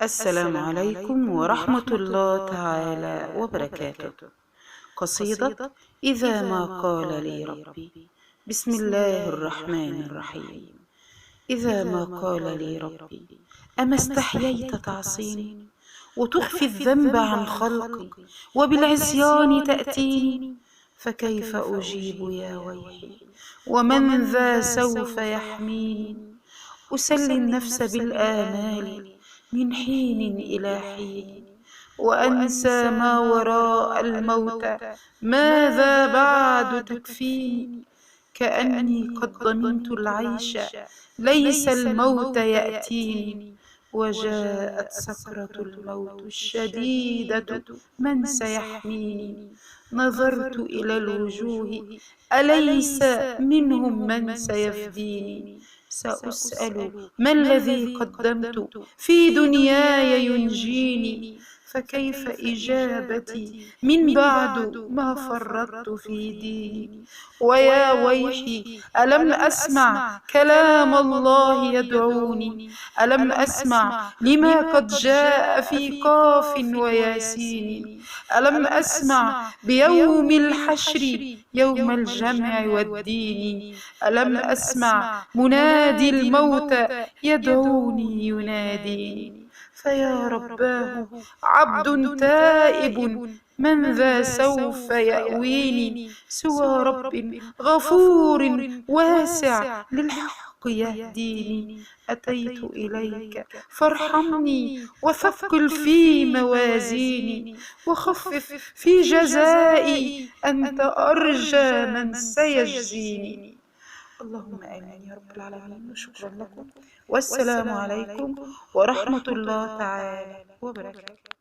السلام عليكم ورحمة الله تعالى وبركاته. قصيدة إذا ما قال لي ربي. بسم الله الرحمن الرحيم. إذا ما قال لي ربي أما استحييت تعصيني وتخفي الذنب عن خلقي وبالعصيان تأتيني، فكيف أجيب يا ويحي ومن ذا سوف يحميني؟ أسلي النفس بالآمال من حين إلى حين، وأنسى ما وراء الموت ماذا بعد تكفيني؟ كأني قد ضمنت العيش ليس الموت يأتيني، وجاءت سكرة الموت الشديدة من سيحميني؟ نظرت إلى الوجوه أليس منهم من سيفديني؟ سأسأل ما الذي قدمت في دنياي ينجيني؟ فكيف إجابتي من بعد ما فرطت في ديني؟ ويا ويحي ألم أسمع كلام الله يدعوني؟ ألم أسمع لما قد جاء في قاف وياسين؟ ألم أسمع بيوم الحشر يوم الجمع والدين؟ ألم أسمع منادي الموت يدعوني يناديني؟ فيا رباه عبد تائب من ذا سوف يأويني سوى رب غفور واسع للحق يهديني؟ أتيت إليك فارحمني وثقل في موازيني وخفف في جزائي، أنت أرجى من سيجزيني. اللهم آمين يا رب العالمين، وشكرا لكم، والسلام عليكم ورحمة الله تعالى وبركاته.